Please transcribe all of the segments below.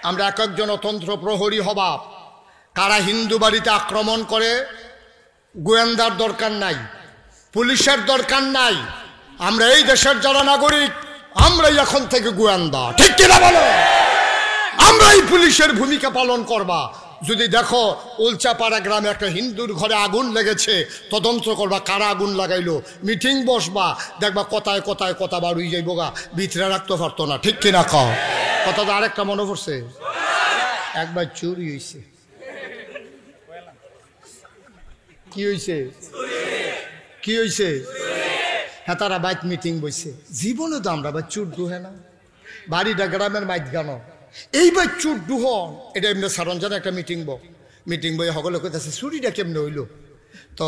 আমরা এক একজন অতন্ত্র প্রহরী হবা। কারা হিন্দু বাড়িতে আক্রমণ করে, গোয়েন্দার দরকার নাই, পুলিশের দরকার নাই। আমরা এই দেশের যারা নাগরিক, আমরাই এখন থেকে গোয়েন্দা, ঠিক কিনা বলো? আমরাই পুলিশের ভূমিকা পালন করবা। যদি দেখো উলচাপাড়া গ্রামে একটা হিন্দুর ঘরে আগুন লেগেছে, তদন্ত করবা কারা আগুন লাগাইলো, মিটিং বসবা, দেখবা কথায় কথায় কথা বাড়ুই যাইব গা, ভিতরে রাখতে পারতো না, ঠিক কিনা কও? কথা তো আরেকটা মনে পড়ছে, একবার চুরি হয়েছে। কি হয়েছে? কি হয়েছে? হ্যাঁ, তারা বাইক মিটিং বইছে। জীবনে তো আমরা বাই চুর ডুহে না, বাড়িটা গ্রামের মাইক গান, এইবার চুর ডুহন এটা এমনি সারঞ্জানে একটা মিটিং বই সকলে কইতেছে চুরিটা কেমনে হইল। তো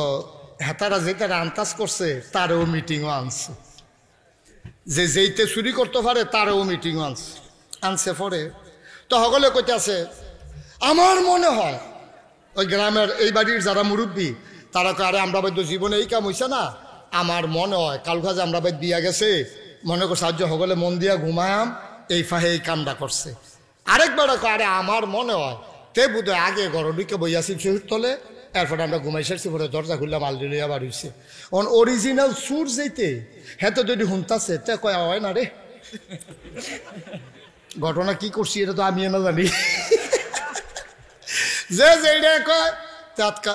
হেতারা যে তারা আন্দাজ করছে তারও মিটিংও আনছে, যে যেইতে চুরি করতে পারে তারও মিটিংও আনছে পরে। তো সকলে কইতেছে আমার মনে হয়, ওই গ্রামের এই বাড়ির যারা মুরব্বী তারা কয় আরে আমরা বৈদ্য জীবনে এই কাম হইছে না, আমার মনে হয় কাল কাজে আমরা বৈদ্য দিয়া গেছে, মনে করছে সাহায্য সকলে মন দিয়া ঘুমায়াম, এই ফাহে এই কামটা করছে। আরেকবার কয় আরে আমার মনে হয় তে বুধ আগে গরডিকে বইয়াছি শহীদ তলে, এরপরে আমরা ঘুমাই সারছি, পরে দরজা খুললাম আলডিলিয়া বাড়িছে। অরিজিনাল সুর যেতে হ্যাঁ তো যদি হুনতাছে তে কয় হয় না রে, ঘটনা কি করছি এটা তো আমি না জানি। যে যেটা কয় তাৎকা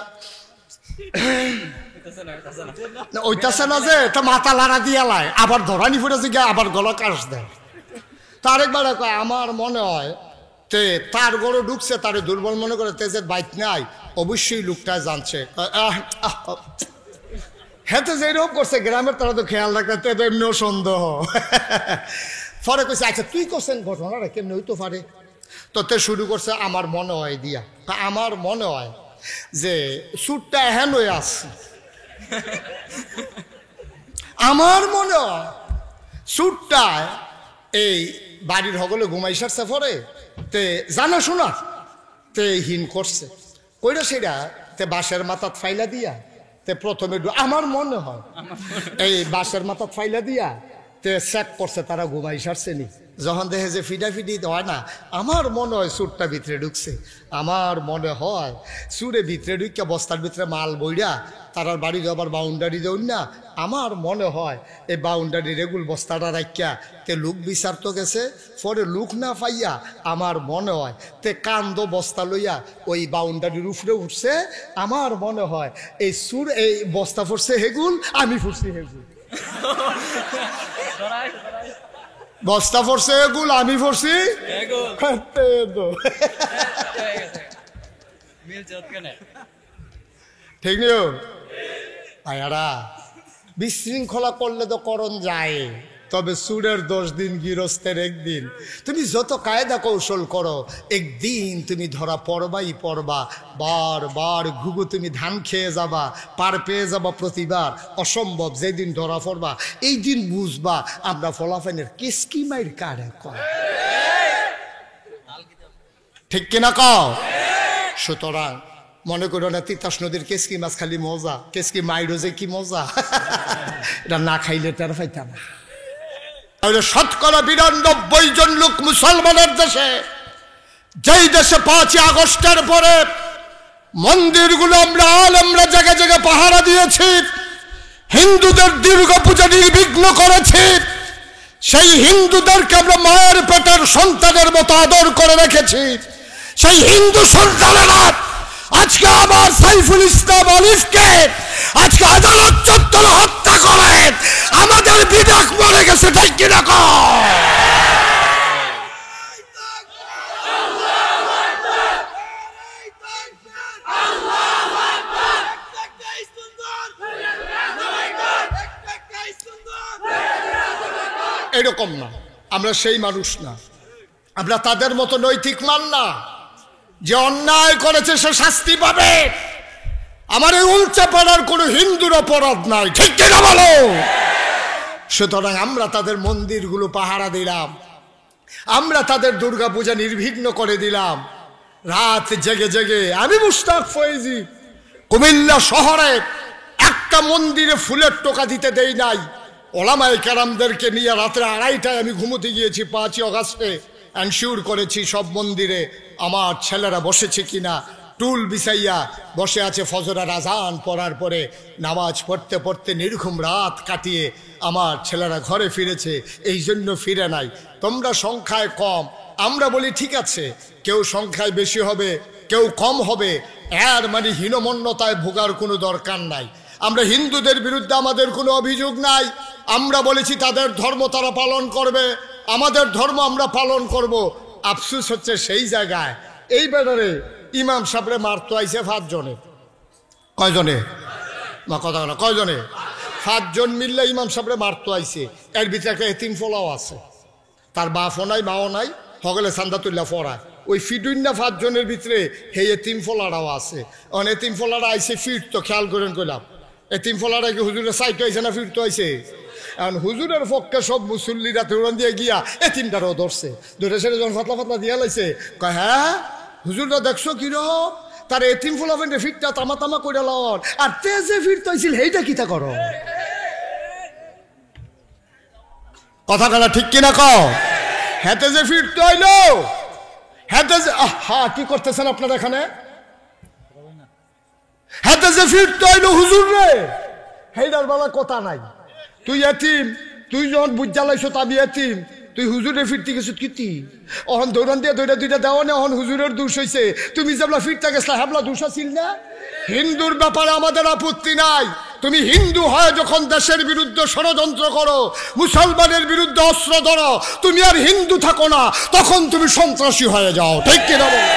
ওইটাছে না যে তা মাথা লাড়া দিয়া লাই, আবার ধরানি ফুটেছে গিয়ে আবার গলা কাশ দেয়। তার একবার কয় আমার মনে হয় তে তার গড়ে ঢুকছে, তারে দুর্বল মনে করে তেজের বাইক নাই, অবশ্যই লোকটা জানছে। হ্যাঁ তো যেরকম করছে গ্রামের তারা তো খেয়াল রাখতে, তে তো এমনিও সন্দেহ। পরে কইছে আচ্ছা তুই করছেন ঘটনাটা কেমনি হইতে পারে? তো তে শুরু করছে আমার মনে হয় দিয়া, আমার মনে হয় যে সুরটা এহেন হয়ে আসছে, আমার মনে হয় সুরটা এই বাড়ির সকলে ঘুমাই সারছে পরে তে জানা শোনা তে হিন করছে, কইরা সেটা তে বাঁশের মাথাত ফাইলা দিয়া তে প্রথমে আমার মনে হয় এই বাঁশের মাথাত ফাইলা দিয়া তে চেক করছে তারা ঘুমাই সারছে নি। যখন দেখে যে ফিডাফিডি হয় না, আমার মনে হয় সুরটা ভিতরে ঢুকছে, আমার মনে হয় সুরে ভিতরে ঢুকিয়া বস্তার ভিতরে মাল বইরা তারার বাড়ি আবার বাউন্ডারি দেউন না, আমার মনে হয় এই বাউন্ডারি রেগুল বস্তাটা রাখিয়া তে লুক বিচারতো গেছে, পরে লুক না পাইয়া আমার মনে হয় তে কান্দ বস্তা লইয়া ওই বাউন্ডারির উপরে উঠছে। আমার মনে হয় এই সুর এই বস্তা ফুটছে হেগুল, আমি ফুটছি হেগুল, বস্তা ফরছে এগুল, আমি ফরছি ঠিক নিও ভাইয়ারা। বিশৃঙ্খলা করলে তো করণ যায়, তবে সুরের 10 দিন গৃহস্থের একদিন। তুমি যত কায়দা কৌশল করো একদিন তুমি ধরা পড়বাই পড়বা, বারবার ঘুঘু তুমি ধান খেয়ে যাবা, পার পেয়ে যাবা প্রতিবার, অসম্ভব। যেদিন ধরা পড়বা এই দিন বুঝবা আমরা ফলাফাইনের কেসকি মাইর কারে কয়, ঠিক কিনা কও? সুতরাং মনে করো না তিতাস নদীর কেসকি মাছ খালি মজা, কেসকি মাইরও যে কি মজা, এটা না খাইলে তার পাইতাম না। ৯৯ জন লোক মুসলমানের দেশে, যেই দেশে ৫ই আগস্টের পরে মন্দিরগুলো আমরা জায়গায় জায়গায় পাহারা দিয়েছি, হিন্দুদের দুর্গা পূজা নির্বিঘ্ন করেছি, সেই হিন্দুদেরকে আমরা মায়ের পেটের সন্তানের মতো আদর করে রেখেছি, সেই হিন্দু সন্তানেরা আজকে আবার সাইফুল ইসলাম আলিফকে আজকে আদালত চত্বরে হত্যা করে আমাদের বিবেক মরে গেছে, ঠিক কিনা কও? এরকম না, আমরা সেই মানুষ না, আমরা তাদের মতো নৈতিক মান না। যে অন্যায় করেছে সে শাস্তি পাবে। আমার এই উলচাপাড়ার কোনো হিন্দুর অপরাধ নাই, ঠিক কিনা বলো? সুতরাং আমরা তাদের মন্দিরগুলো পাহারা দিলাম, আমরা তাদের দুর্গাপূজা নির্বিঘ্ন করে দিলাম, রাত জেগে জেগে। আমি মুশতাক ফয়েজি কুমিল্লা শহরে একটা মন্দিরে ফুলের টোকা দিতে দেই নাই। ওলামায়ে কেরামদেরকে নিয়ে রাত্রে 2:30টায় আমি ঘুমোতে গিয়েছি 5ই আগস্টে। এনশিওর করেছি সব মন্দিরে আমার ছেলেরা বসেছে কিনা, টুল বিছাইয়া বসে আছে ফজরের আজান পড়ার পরে নামাজ পড়তে পড়তে নির্ঘুম রাত কাটিয়ে আমার ছেলেরা ঘরে ফিরেছে। এই জন্য ফিরে নাই। তোমরা সংখ্যায় কম, আমরা বলি ঠিক আছে, কেউ সংখ্যায় বেশি হবে কেউ কম হবে, এর মানে হীনমন্যতায় ভোগার কোনো দরকার নাই। আমরা হিন্দুদের বিরুদ্ধে আমাদের কোনো অভিযোগ নাই। আমরা বলেছি তাদের ধর্ম তারা পালন করবে, আমাদের ধর্ম আমরা পালন করব। আফসোস হচ্ছে সেই জায়গায় এই ব্যাপারে ইমাম সাহেবরে মারতো আইছে 5 জনে। কয়জনে? মা কথা না, কয়জনে? 5 জন মিললে ইমাম সাহেবরে মারতো আইছে। এর ভিতরে একটা এতিম ফলাও আছে, তার বাপও নাই মাও নাই, সকলে চান্দা তুল্লা পড়ায়। ওই ফিডুইনা 5 জনের ভিতরে হে এতিম ফলারাও আছে। অন এতিম ফলারা আইছে ফিরতো, খেয়াল করেন কইলাম। এতিম ফলারা কি হুজুরের সাইটে আইছে না ফিরতো আইছে? এখন হুজুরের পক্ষে সব মুসল্লিরা তুরন দিয়ে গিয়া এতিমটারও ধরছে, ধরে সেটা যখন ফাতলা ফাতলা দিয়া লাইছে, কয় হ্যাঁ হুজুররা দেখছো কিরকম তার এতিম ফলাফেন্টে ফিরটা তামা তামা করে লন, আর তে যে ফিরতে আইছিল সেইটা কিতা করো? কথা কানা ঠিক কিনা কও? হেতে যে ফিরতে হইলো, হেতে যে কি করতেছেন আপনারা এখানে? হেতে যে ফিরতে হইলো হুজুর রে, হেইডার বেলা কথা নাই। তুই এতিম, তুই যখন বুঝা লাইছো তাবি এতিম, তুই হুজুরে ফিরতে গেছো কিতি অহন দৌড়ান দিয়ে দুইটা দেওয়া না, অহন হুজুরের দোষ হয়েছে। তুমি যেবলা ফিরতে গেছলা হেবলা দোষ আছিল না? হিন্দুর ব্যাপারে আমাদের আপত্তি নাই। তুমি হিন্দু হয় যখন দেশের বিরুদ্ধে ষড়যন্ত্র করো, মুসলমানের বিরুদ্ধে অস্ত্র ধরো, তুমি আর হিন্দু থাকো না, তখন তুমি সন্ত্রাসী হয়ে যাও। ঠিক কিনা বলো?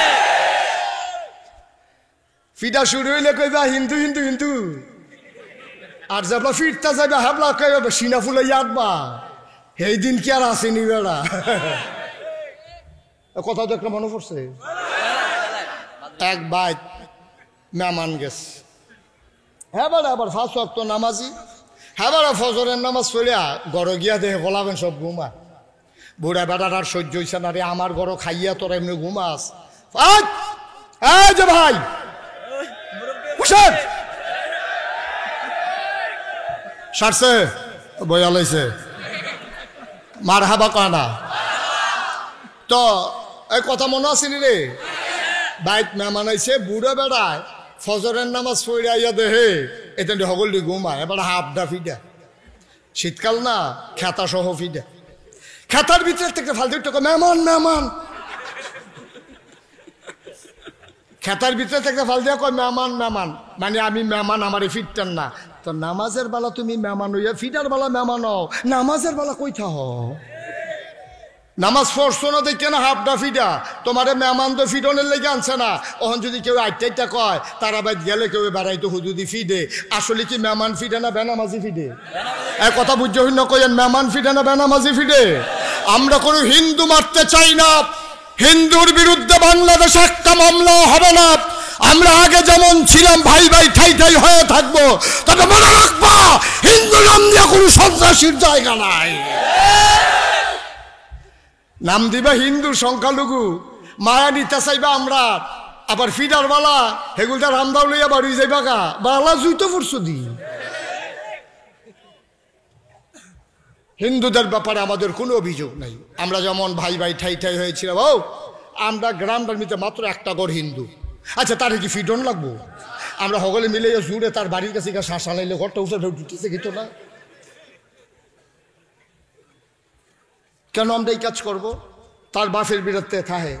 ফিটা শুরু হইলে কইবা হিন্দু হিন্দু হিন্দু, আর যেবলা ফিরতে যাবে হেবলা কইবা সিনা ফুলে আঁকবা। এই দিন কি আর আসেনি বেড়া? কথা তো একটা মনে পড়ছে। এক বাইত মেহমান গেছে, হ্যাঁ বাড়া আবার 5 ওয়াক্ত নামাজি, হ্যাঁ বাড়া ফজরের নামাজ পড়িয়া গড় গিয়া দেখে বলাবেন সব ঘুমা। বুড়া বেড়ার আর সহ্য হইছে না রে, আমার গড় খাইয়া তোরা এমনি ঘুমাস। এই যে ভাই সারছে বইয়া লাইছে, মার হাবা কয় না তো। এই কথা মনে আসেনি রে? বাইক মেহমান আইছে, বুড়া বেড়ায় ফজরের নামাজ পড়ে আইয়া দেহে এটা হগলি ঘুমায়। এবার হাফডা ফিডা, শীতকাল না, খেতা সহ ফিডা, খেতার ভিতরে থেকে ফালতু টাকা মেহমান মেহমান, খেতার ভিতরে থেকে ফাল দিয়া কয় মেহমান মেহমান, মানে আমি মেহমান, আমারে ফিরতেন না। তো নামাজের বেলা তুমি মেহমান হইয়া ফিডার বেলা মেহমান হও, নামাজের বেলা কইথা হও? নামাজ পড়ছো না দেখে না হাফডা ফিডা, তোমারে মেহমান তো ফিডনের লেগে আনছে না। ওখান যদি কেউ আইটা কয় তারা বাইত গেলে কেউ বেড়াইতো হুজুদি ফিডে, আসলে কি মেহমান ফিডে না বেনামাজি ফিডে? এক কথা বুঝতে হইন কইেন মেহমান ফিডে না বেনামাজি ফিডে? আমরা কোনো হিন্দু মারতে চাই না, হিন্দুর বিরুদ্ধে বাংলাদেশে একটা মামলা হবে না। আমরা আগে যেমন ছিলাম ভাই ভাই ঠাই ঠাই হয়ে থাকবো, তবে মনে রাখবা হিন্দু নাম দিয়ে কোনো সন্ত্রাসীর জায়গা নাই। নাম দিবা হিন্দু সংখ্যালঘু, মায়া নিতে চাইবা আমরা, আবার ফিডার বালা হেগুলটা রামদাও লইয়া বাড়ি যাইবা গা বালা জুইতো পড়ছো দি। হিন্দুদের ব্যাপারে আমাদের কোনো অভিযোগ নাই। আমরা যেমন ভাই ভাই ঠাই ঠাই হয়েছিলাম, ও আমরা গ্রামটার মধ্যে মাত্র একটা ঘর হিন্দু, আচ্ছা তার কি ফিডন লাগবো? আমরা সকলে মিলে জুড়ে তার বাড়ির কাছে শ্বাস আনাইলে ঘরটা উঠে ঢুকতেছে কিন্তু না। কেন আমরা এই কাজ করব? তার বাপের বিরুদ্ধে থাহে,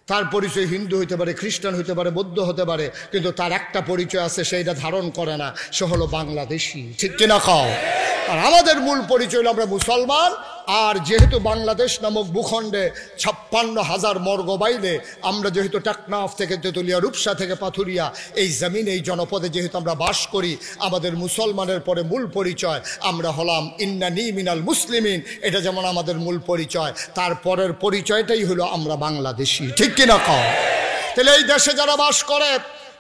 তার পরিচয় হিন্দু হইতে পারে, খ্রিস্টান হইতে পারে, বৌদ্ধ হতে পারে, কিন্তু তার একটা পরিচয় আছে, সেইটা ধারণ করে না, সে হলো বাংলাদেশি। ঠিক কিনা খাও? আর আমাদের মূল পরিচয় হলো আমরা মুসলমান। আর যেহেতু বাংলাদেশ নামক ভূখণ্ডে 56,000 মর্গ বাইলে, আমরা যেহেতু টেকনাফ থেকে তেতুলিয়া, রূপসা থেকে পাথুরিয়া, এই জমিন এই জনপদে যেহেতু আমরা বাস করি, আমাদের মুসলমানের পরে মূল পরিচয় আমরা হলাম ইন্নানি মিনাল মুসলিমিন। এটা যেমন আমাদের মূল পরিচয়, তারপরের পরিচয়টাই হলো আমরা বাংলাদেশি। ঠিক কিনা কও? তাহলে এই দেশে যারা বাস করে,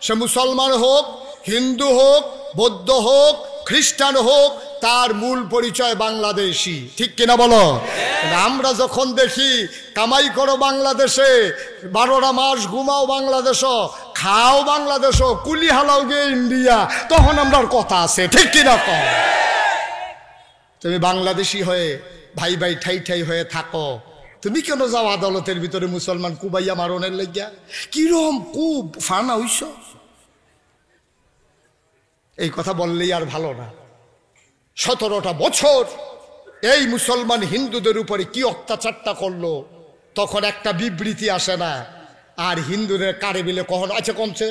সে মুসলমান হোক, হিন্দু হোক, বৌদ্ধ হোক, খ্রিস্টান হোক, তার মূল পরিচয় বাংলাদেশি। ঠিক কিনা বলো? আমরা যখন দেখি কামাই করো বাংলাদেশে, 12টা মাস ঘুমাও বাংলাদেশ, খাও বাংলাদেশ, কুলি হালাও গে ইন্ডিয়া, তখন আমরা কথা আছে। ঠিক কিনা কও? তুমি বাংলাদেশি হয়ে ভাই ভাই ঠাই ঠাই হয়ে থাকো, তুমি কেন যাও আদালতের ভিতরে মুসলমান কুবাইয়া মারণের লাগিয়া? কিরম কুব ফানা হইস? এই কথা বললেই আর ভালো না। 17টা বছর এই মুসলমান হিন্দুদের উপরে কি অত্যাচারটা করলো, তখন একটা বিবৃতি আসে না। আর হিন্দুদের কারে বিলে কখনো আছে কমছে।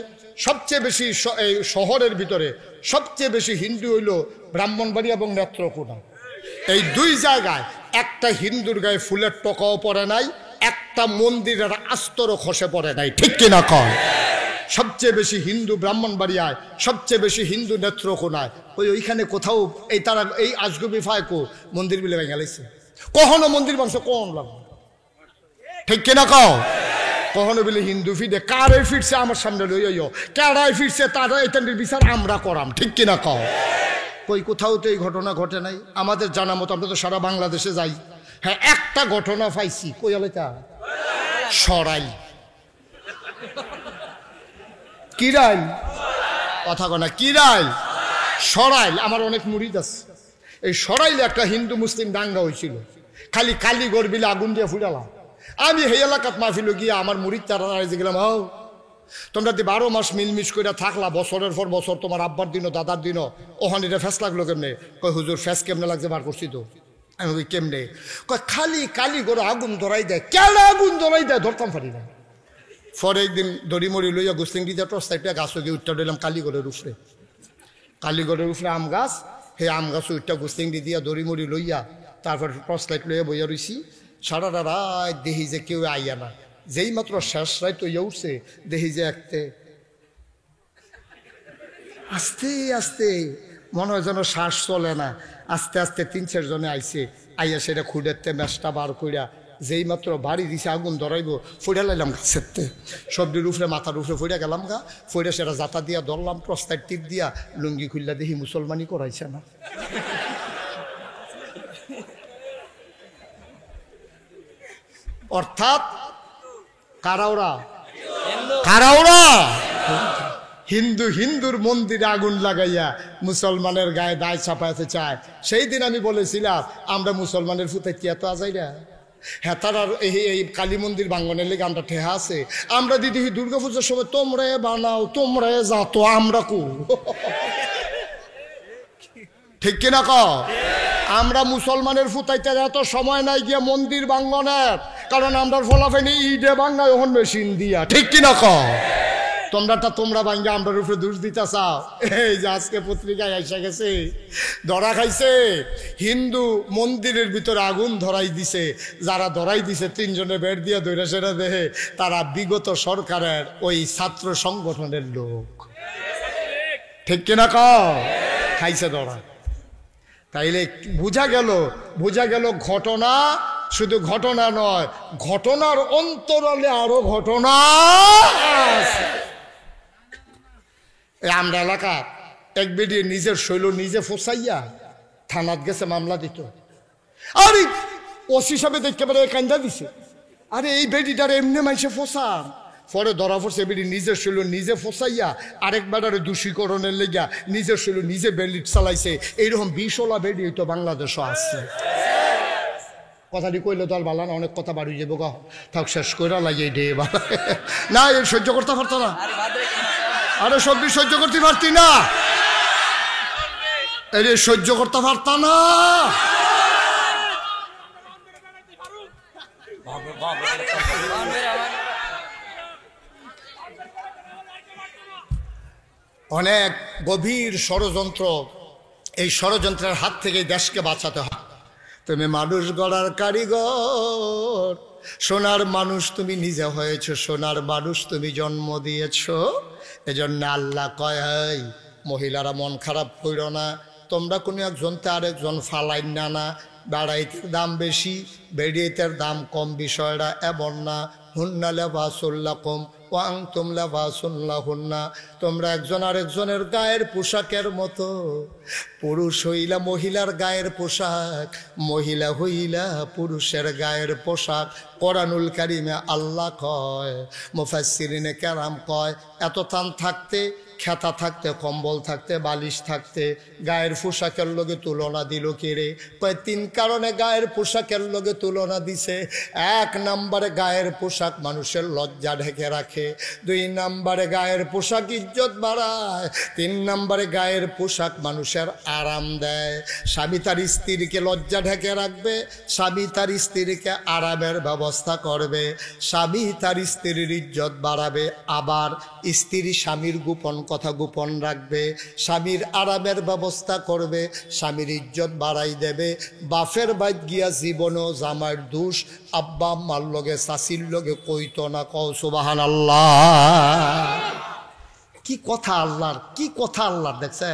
সবচেয়ে বেশি এই শহরের ভিতরে সবচেয়ে বেশি হিন্দু হইল ব্রাহ্মণবাড়ি এবং নেত্রকোনা। এই 2 জায়গায় একটা হিন্দুর গায়ে ফুলের টকাও পড়ে নাই, একটা মন্দিরের আস্তরও খসে পড়ে নাই, ঠিক কিনা কয়? সবচেয়ে বেশি হিন্দু ব্রাহ্মণবাড়িয়ায়, সবচেয়ে বেশি হিন্দু নেত্রকোনায়। ওইখানে কোথাও এই তারা এই আজগবি ফায়কো মন্দির বিলে ভেঙে গেছে। কখনো মন্দির বাংশ কোন লাগবে, ঠিক কিনা কও? কখনো বলে হিন্দু ফিরে কারে ফিরছে আমার সামনে লইও, কারাই ফিরছে তারা এটার বিচার আমরা করাম, ঠিক কিনা কও? কই কোথাও তো এই ঘটনা ঘটে নাই আমাদের জানা মতো। আমরা তো সারা বাংলাদেশে যাই। হ্যাঁ, একটা ঘটনা পাইছি। কই আলেটা সরাই কিরাইল, কথা কনা কিরাইল সরাইল। আমার অনেক মুরিদ আছে। এই সরাইলে একটা হিন্দু মুসলিম দাঙ্গা হয়েছিল। খালি কালীগড় বিলে আগুন দিয়ে ফুটালাম। আমি এই এলাকাত মাহফিল গিয়ে আমার মুরিদ তারা গেলাম, হও তোমরা 12 মাস মিলমিশ করে থাকলা, বছরের পর বছর তোমার আব্বার দিনও দাদার দিনও, ওখানে ফ্যাস লাগলো কেমনে? কয় হুজুর ফ্যাস কেমনে লাগছে বার করছি তো। আমি ওই কেমনে? কয় খালি কালীগড় আগুন ধরাই দেয়। কেন আগুন ধরাই দেয় ধরতাম পারি না। পরে একদিন দড়িমড়ি লইয়া গোস্তিংটি যা টস একটা গাছ গিয়ে উঠটা দিলাম কালীগড়ের উপরে। কালীগড়ের উপরে আম গাছ, হে আম গাছ উঠটা গোস্তিংটি দিয়া দড়িমড়ি লইয়া তারপর টর্চ লাইট লইয়া বইয়া রইছি। সারাটা রাত দেখি যে কেউ আইয়া না। যেই মাত্র শেষ রাত হইয়া উঠছে দেখি যে একতে আস্তে আস্তে মনে হয় যেন শ্বাস চলে না। আস্তে আস্তে 3-4 জনে আইছে। আইয়া সেটা খুঁড়েতে ম্যাচটা বার কইরা যেই মাত্র বাড়ি দিছে আগুন ধরাইব, ফুড়ে লাইলাম গাছেরতে। সবজির উপরে মাথার উপরে ফুড়ে গেলাম গা। ফুড়ে সেটা জাতা দিয়া ধরলাম, প্রস্তার টিপ দিয়া লুঙ্গি খুললা দেখি মুসলমানই করাইছে না। অর্থাৎ কারাওরা হিন্দু হিন্দুর মন্দিরে আগুন লাগাইয়া মুসলমানের গায়ে দায় চাপাইতে চায়। সেই দিন আমি বলেছিলাম আমরা মুসলমানের ফুতে কি এত আজাই না। হ্যাঁ, তারা এই কালী মন্দির ভাঙ্গনের লেগে আমরা ঠেহা আছে। আমরা দিদি দুর্গা পুজোর সময় তোমরা বানাও, তোমরা যাতো, আমরা কু, ঠিক কিনা ক? আমরা মুসলমানের ফুতাইতে এত সময় নাই গিয়া মন্দির ভাঙ্গনের, কারণ আমরা ফলাফেনি ইডে ভাঙ্গায় ওখান মেশিন দিয়া, ঠিক কিনা ক? তোমরা ভাঙ্গা আমরা উপরে দোষ দিতে চাও। এই যে আজকে পত্রিকায় এসে গেছে, ধরা খাইছে হিন্দু মন্দিরের ভিতরে আগুন ধরাই দিছে। যারা ধরাই দিছে 3 জনে বেড দিয়ে ধরে সেটা দেখে তারা বিগত সরকারের ওই ছাত্র সংগঠনের লোক, ঠিক কিনা ক? খাইছে ধরা। তাইলে বোঝা গেল ঘটনা শুধু ঘটনা নয়, ঘটনার অন্তরালে আরো ঘটনা আছে। আমরা এলাকা এক বেডি নিজের শৈল নিজে ফসাইয়া থানাত গেছে মামলা দিত। আরে ওসি হিসাবে দেখতে পারে কান্দা দিছে। আরে এই বেডিটার এমনি মাইসে ফসান, পরে ধরা পড়ছে বেডি নিজের শৈল নিজে ফসাইয়া আরেকবার দোষীকরণের লেগা নিজের শৈল নিজে বেলিট চালাইছে। এইরকম 20ওলা বেডি তো বাংলাদেশও আছে। কথাটি কইলে তো আর বালা না, অনেক কথা বাড়ি যাবো গা, থাক শেষ করে লাগে ডে বালা না, এই সহ্য করতে পারতো না। আরে সবজি সহ্য করতে পারতি না, এই সহ্য করতে পারত না। অনেক গভীর ষড়যন্ত্র, এই ষড়যন্ত্রের হাত থেকে দেশকে বাঁচাতে হয়। তুমি মানুষ গড়ার কারিগর, সোনার মানুষ তুমি নিজে হয়েছ, সোনার মানুষ তুমি জন্ম দিয়েছ। এজন্য আল্লাহ কয় মহিলারা মন খারাপ করো না, তোমরা কোনো একজনতে আরেকজন ফালাই না। বেড়াইতের দাম বেশি, বেড়িয়েতের দাম কম, বিষয়টা এমন না। হুন্না লেবাসুল্লাকুম ওয়া আনতুম লেবাসুল্লাহুন্না, তোমরা একজন আরেকজনের গায়ের পোশাকের মতো। পুরুষ হইলা মহিলার গায়ের পোশাক, মহিলা হইলা পুরুষের গায়ের পোশাক। কোরআনুল কারিমে আল্লাহ কয়, মুফাসসিরিনে কেরাম কয়, এত থান থাকতে খেতা থাকতে, কম্বল থাকতে, বালিশ থাকতে গায়ের পোশাকের লগে তুলনা দিল কেড়ে? কয় 3 কারণে গায়ের পোশাকের লগে তুলনা দিছে। 1 নম্বরে গায়ের পোশাক মানুষের লজ্জা ঢেকে রাখে, 2 নম্বরে গায়ের পোশাক ইজ্জত বাড়ায়, 3 নম্বরে গায়ের পোশাক মানুষের আরাম দেয়। স্বামী তার স্ত্রীকে লজ্জা ঢেকে রাখবে, স্বামী তার স্ত্রীকে আরামের ব্যবস্থা করবে, স্বামী তার স্ত্রীর ইজ্জত বাড়াবে, আবার স্ত্রী স্বামীর গোপন কথা গোপন রাখবে, স্বামীর আরামের ব্যবস্থা করবে, স্বামীর ইজ্জত বাড়াই দেবে। বাপের বাইত গিয়া জীবনও জামাইয়ের দোষ আব্বা আম্মার লগে চাচির লগে কইতো না। কও সুবহানাল্লাহ। কি কথা আল্লাহর, কি কথা আল্লাহর! দেখছে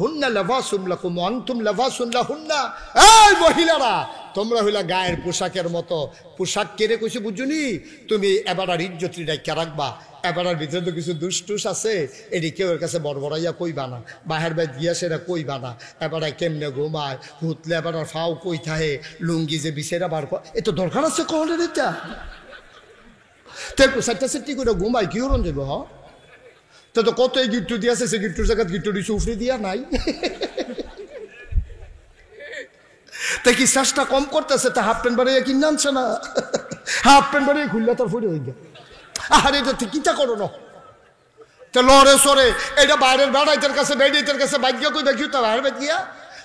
হুন্না লিবাসুন লাকুম ওয়া আনতুম লিবাসুন লাহুন্না। এই মহিলারা, তোমরা হইলা গায়ের পোশাকের মতো। পোশাক কেড়ে কইছে বুঝুনি? তুমি এবারের ইজ্জত রেখে রাখবা। এবারের ভিতরে তো কিছু দুষ্টুস আছে, এটি কেউ এর কাছে বড়বড়াইয়া কইবা না, বাহের বাইত গিয়া সেটা কইবা না। এবারে কেমনে ঘুমায়, হুতলে এবার ফাও কই থাহে, লুঙ্গি যে বিছেরা বার কর, এ তো দরকার আছে কহলের এটা। তেল পোশাকটা সেটি করে ঘুমায় কি হরণ যাবো? হ তো কত এই গিট্টু দিয়েছে, সে গিট্টুর জায়গা গিট্টু দিচ্ছে উফরে দিয়া নাই। তাই কি শ্বাসটা কম করতেছে, তা হাফ প্যান্ট বাড়িয়ে কিনে আনছে না, হাফ প্যান্ট বাড়িয়ে খুললে তার ফুটে হয়ে যায়। আর এটা কিটা করো না তো লড়ে সরে, এটা বাইরের বেড়াইতের কাছে বেড়িয়েতের কাছে ভাগ্য কই দেখি তো বাইরের বাদ গিয়া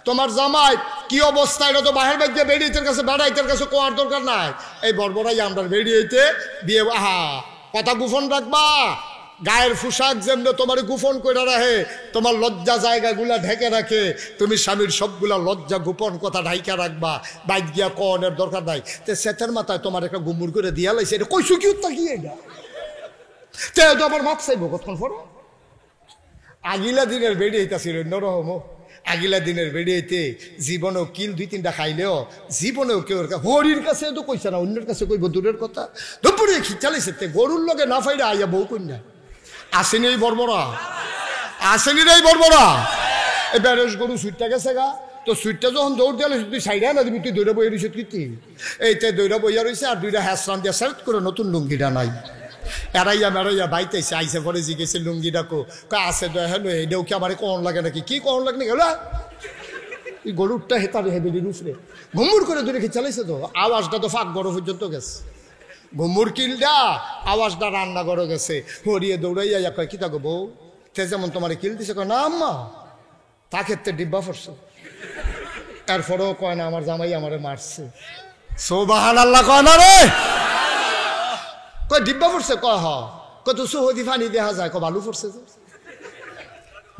তোমার জামাই কি অবস্থা, এটা তো বাহির বাদ গিয়া বেড়িয়েতের কাছে বেড়াইতের কাছে কোয়ার দরকার নাই। এই বড়বড়াই আমরা বেড়িয়েতে বিয়ে, আহা কথা গোপন রাখবা। গায়ের পোশাক যেমন তোমার গোপন করে রাখে, তোমার লজ্জা জায়গাগুলা ঢেকে রাখে, তুমি স্বামীর সবগুলা লজ্জা গোপন কথা ঢাইকা রাখবা। বাইক গিয়া কনের দরকার নাই। তে সেতের মাথায় তোমার একটা গুমুর করে দিয়া লাইছে, এটা কইসু কি উত্তা কি এটা? তে তো আমার মাপ চাইব কতক্ষণ পর। আগিলা দিনের বেড়িয়েছিল নরহম, আগিলা দিনের বেড়িয়েতে জীবনেও কিল 2-3টা খাইলেও জীবনেও কেউ হরির কাছে তো কইছে না, অন্যের কাছে কইব দূরের কথা। দুপুরে খিচালাইছে, তে গরুর লগে না ফাইলে আইয়া বউ কন্যা আসেনি এই বর্বরা, আসেনি রে বর্বরা। এই বেরস গরু সুইটটা গেছে গা, তো সুইটটা যখন দৌড় দিয়ে তুই সাইডে না দিবি, তুই দৌড়া বইয়া রয়েছে কীর্তি, এইতে দৌড়া বইয়া রয়েছে। আর 2টা হ্যাসরান দিয়ে সার্ট করে নতুন লুঙ্গিটা নাই, এড়াইয়া মেড়াইয়া বাইতেছে, আইসে পরে জিগেছে লুঙ্গিটা কো আছে হ্যালো, এটাও কি আমার কন লাগে নাকি? কি কন লাগে নাকি? হলো এই গরুরটা হেতার হেবেলির উফরে ঘুমুর করে দূরে খেয়ে চালাইছে, তো আওয়াজটা তো ফাঁক গড় পর্যন্ত গেছে। ঘুমুর কিলটা আওয়াজটা রান্না গড়ে গেছে। হরিয়ে দৌড়াইয়া কয় কি থাকো বউ, তে যেমন তোমার কিল দিছে, কয় না আম্মা তা ক্ষেত্রে ডিব্বা পড়ছে। তারপরেও কয় না আমার জামাই আমারে মারছে। সুবহানাল্লাহ কয় না রে? কয় ডিব্বা পড়ছে, কয় হ, কত সহদি ফানি দেখা যায়, কয় বালু পড়ছে। যে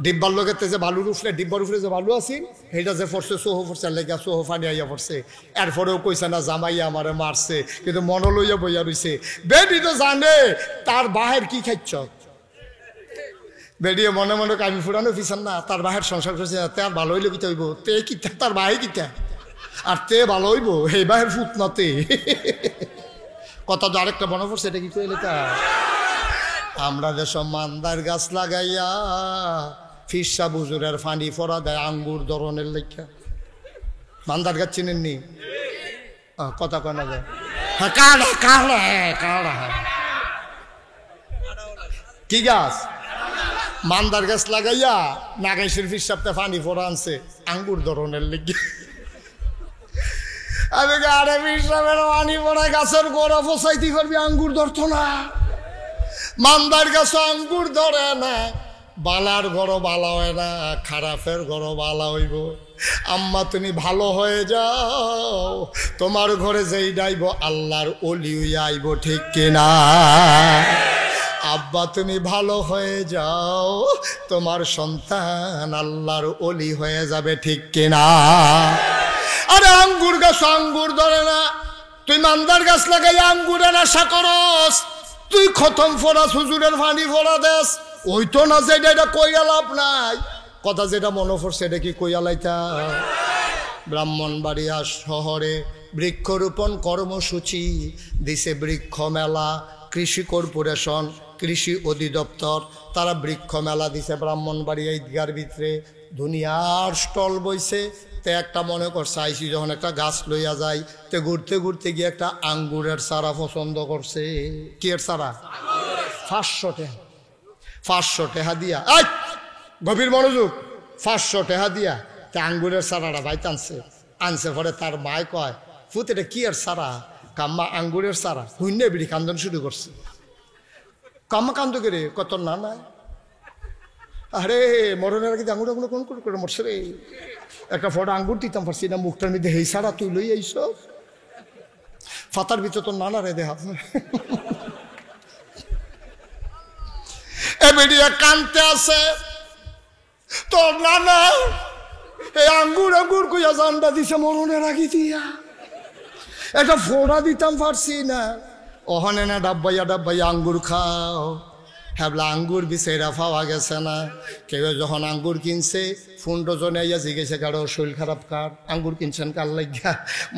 ডিব্বার লগেতে যে বালুর উফরে, ডিব্বার উপরে যে বালু আছিল সেইটা যে পড়ছে সোহ পড়ছে, লেগা সোহ ফানি আইয়া পড়ছে। এরপরেও কইছে না জামাইয়া আমারে মারছে, কিন্তু মন লইয়া বইয়া রইছে। বেডি তো জানে তার বাহের কি খাইছ, বেডিয়ে মনে মনে আমি ফুরানো পিছান না, তার বাহের সংসার করছে, তার ভালো হইলে কিতা হইব, তে কিতা তার বাহে কিতা, আর তে ভালো হইব এই বাহের ফুট নাতে। কথা তো আরেকটা মনে পড়ছে, এটা কি কইলে তা আমরা যেসব মান্দার গাছ লাগাইয়া ফিরসা বুজুরের ফানি ফরা দেয় আঙ্গুর ধরনের লেখা। মান্দার গাছ চিনেননি? কথা কনা যায়, হ্যাঁ কাড়া কাড়া, হ্যাঁ কাড়া, হ্যাঁ কি গাছ? মান্দার গাছ লাগাইয়া নাগাইশের ফিরসাবতে ফানি ফরা আনছে আঙ্গুর ধরনের লেখা। আমি আরে ফিরসাবের ফানি ফরা গাছের গোড়া ফসাইতে পারবি, আঙ্গুর ধরতো না। মান্দার গাছ আঙ্গুর ধরে না, বালার ঘর বালা হয় না, খারাপের ঘর বালা হইব। আম্মা তুমি ভালো হয়ে যাও, তোমার ঘরে যেই ডাইব আল্লাহর ওলি আইব, ঠিক কিনা? আব্বা তুমি ভালো হয়ে যাও, তোমার সন্তান আল্লাহর ওলি হয়ে যাবে, ঠিক কিনা? আরে আঙ্গুর গাছ আঙ্গুর ধরে না, তুই মান্দার গাছ লাগাই আঙ্গুরের আশা করস, তুই খতম ফোড়াস হুজুরের ফানি ফোড়া দেস, ওই তো না যে এটা কইয়া লাভ নাই। কথা যেটা মনে পড়ছে এটা কি কইয়া লাইতা? ব্রাহ্মণবাড়িয়া শহরে বৃক্ষরোপণ কর্মসূচি দিছে, বৃক্ষ মেলা, কৃষি কর্পোরেশন, কৃষি অধিদপ্তর, তারা বৃক্ষ মেলা দিছে ব্রাহ্মণবাড়িয়া ঈদগার ভিতরে। দুনিয়ার স্টল বইছে। তে একটা মনে করছে আইসি যখন একটা গাছ লইয়া যায়, তে ঘুরতে ঘুরতে গিয়ে একটা আঙ্গুরের চারা পছন্দ করছে। কি এর চারা? 500 টাকা, 500 টাকা দিয়া গভীর মনোযোগ। 500 টাকা দিয়া তা আঙ্গুরের সারাটা বাইতে আনছে পরে তার মায় কয়, ফুত এটা কি আর সারা? কাম্মা আঙ্গুরের সারা। হুইনে বিড়ি কান্দন শুরু করছে। কাম্মা কান্দ করে কত না না, আরে মরণের আগে আঙ্গুর আঙ্গুর কোন করে মরছে রে। একটা ফটো আঙ্গুর দিতাম পারছি না, মুখটার মধ্যে হেই সারা তুই লই আইস। ফাতার ভিতর তোর নানা রে দেহা এ বেরিয়া কানতে আছে তোর নানা এই আঙ্গুর আঙ্গুর কইয়া জানটা দিছে মরণের আগে দিয়া। একটা ফোড়া দিতাম পারছি না, ওখানে না ডাব্বাইয়া আঙ্গুর খাও। হ্যাবলা আঙ্গুর বিছেরা পাওয়া গেছে না। কেউ যখন আঙ্গুর কিনছে ফোন ডজনে আইয়া জিজ্ঞেসে কারো শরীর খারাপ কার, আঙ্গুর কিনছেন কার লাগিয়া?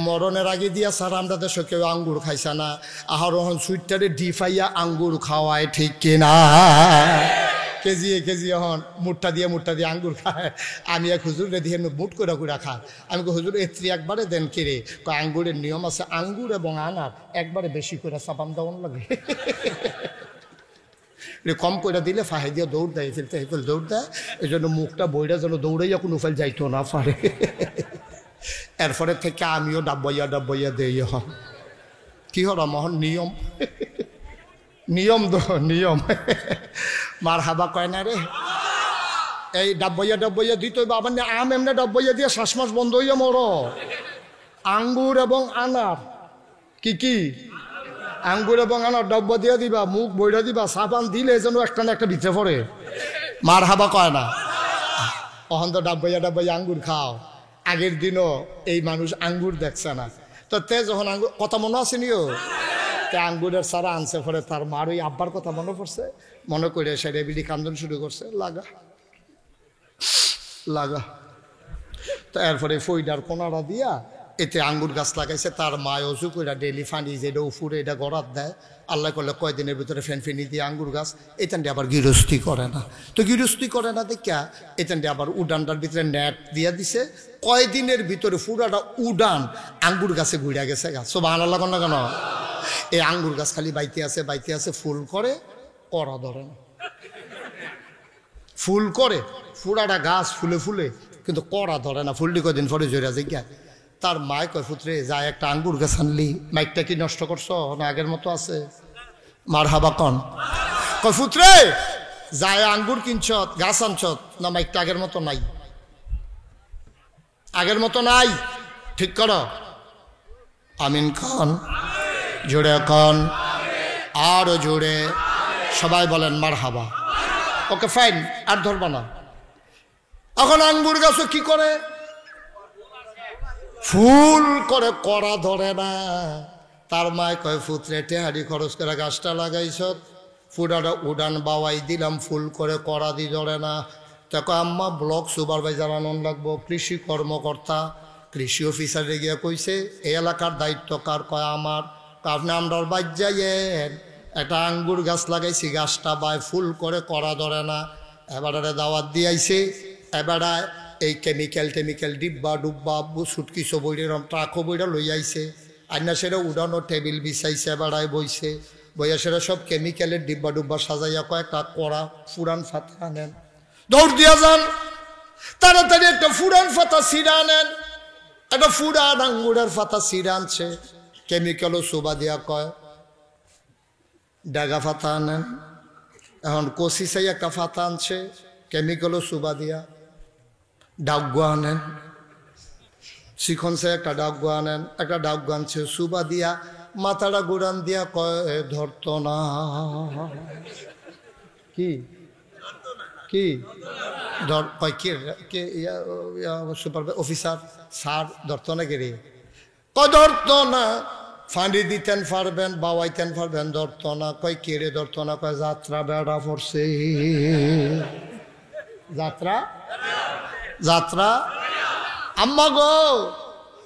মরণের আগে দিয়া স্যার আমরা দেশে কেউ আঙ্গুর খাইছে না। আহার ওহন সুইটারে ডিফাইয়া আঙ্গুর খাওয়ায় ঠিক কিনা? কেজি এখন মুঠটা দিয়ে আঙ্গুর খায়। আমি এক হুজুরে দিয়ে মুঠ করে খা। আমি হুজুর এত্রি একবারে দেন কিরে? আঙ্গুরের নিয়ম আছে, আঙ্গুর এবং আনার একবারে বেশি করে চাপান দেওয়ান লাগে। কম করে দিলে ফাহে দিয়ে দৌড় দেয়, ফেলতে হেফেল দৌড় দেয়। এই জন্য মুখটা বইটা যেন দৌড়াইয়া কোনো ফেল যাইতো না পারে। এরপরে থেকে আমিও ডাব্বাইয়া দেই। কি হল মহন নিয়ম, নিয়ম মার হাবা কয় না রে। এই ডাব্বাইয়া দিত আবার আম এমনি ডাব্বাইয়া দিয়ে শ্বাসমাস বন্ধ হইয়া মর। আঙ্গুর এবং আনার কি আঙ্গুর এবং আনার ডাব্বা দিয়ে দিবা, মুখ বইটা দিবা, সাবান দিলে যেন একটা না একটা ভিতরে পড়ে। মার হাবা কয় না। অহন তো ডাব্বাইয়া আঙ্গুর খাও। আগের দিনও এই মানুষ আঙ্গুর দেখছে না, তো তে যখন আঙ্গুর কথা মনে আছে নিও, তে আঙ্গুরের সারা আনছে পরে তার মার ওই আব্বার কথা মনে পড়ছে। মনে করে সে বিড়ি কান্দন শুরু করছে, লাগা। তো এরপরে ফইডার কোনারা দিয়া এতে আঙ্গুর গাছ লাগাইছে। তার মায় অজু করে ডেলি ফানি যেটা উফুরে এটা গড়াত দেয়। আল্লাহ করলে কয়দিনের ভিতরে ফেনি দিয়ে আঙ্গুর গাছ এখানটি আবার গৃহস্থী করে না। তো গৃহস্থী করে না দেখা এখানটি আবার উডানটার ভিতরে নেট দিয়া দিছে। কয়দিনের ভিতরে পুরাটা উডান আঙ্গুর গাছে ঘুরে গেছে। গাছ সব ভালো লাগ না কেন? এই আঙ্গুর গাছ খালি বাইতে আছে, ফুল করে করা ধরে না। ফুল করে পুরাটা গাছ ফুলে কিন্তু করা ধরে না। ফুলটি কদিন পরে জোরা যায়। তার মায় কয়, পুত্রে যায় একটা আঙ্গুর গাছ আনলি, মাইকটা কি নষ্ট করছো না আগের মতো আছে? মার হাবা কন। কয়, পুত্রে যায় আঙ্গুর কিনছ, গাছ আনছ না, মাইকটা আগের মতো নাই, ঠিক করো। আমিন খান, জোরে কন, আরো জোরে সবাই বলেন মার হাবা। ওকে ফাইন, আর ধরবা না। এখন আঙ্গুর গাছও কি করে? ফুল করে করা ধরে না। তার মায় কয়, পুত্রে টেহারি খরচ করে গাছটা লাগাইছ, ফুডাটা উডান বাওয়াই দিলাম, ফুল করে করা দি ধরে না। তাকে আম্মা ব্লক সুপারভাইজার আনন্দ লাগবো, কৃষি কর্মকর্তা, কৃষি অফিসারে গিয়ে কইছে এই এলাকার দায়িত্ব কার? কয় আমার। আপনি আমরার বাইর যাইয়েন, একটা আঙ্গুর গাছ লাগাইছি, গাছটা বাই ফুল করে করা ধরে না। এবারে দাওয়াত দিয়েছে, এবারে এই কেমিক্যাল ডিব্বা ডুব্বা সুটকি বইয়ের ট্রাকও বইটা লই আইছে। আইনা সেটা উড়ানো টেবিল বিছাইছে, বেড়ায় বইছে, বইয়া সেটা সব কেমিক্যালের ডিব্বা ডুব্বা সাজাইয়া কয়েকটা কড়া ফুরান ফাতা আনেন। দৌড় দিয়া যান, তাড়াতাড়ি একটা ফুরান ফাতা সিরা আনেন। একটা ফুরান আঙ্গুরের ফাতা সিরা আনছে, কেমিক্যালও সুবা দিয়া কয় ডাগা ফাতা আনেন। এখন কষি চাই একটা ফাতা আনছে, কেমিক্যালও সুবা দিয়া। ডাউগা আনেন, শিখন চাই একটা ডাউগা আনেন, একটা ডাউগা আনছে সুবা দিয়া, মাথাটা গুড়ান দিয়া কয় ধরত না। কি ধর কয় কে সুপার অফিসার স্যার ধরত না কে রে? কয় ধরত না। ফাঁড়ি দিতেন পারবেন, বাওয়াইতেন পারবেন, ধরত না। কয় কে রে ধরত না? কয় যাত্রা বেড়া পড়ছে। যাত্রা আম্মা গো,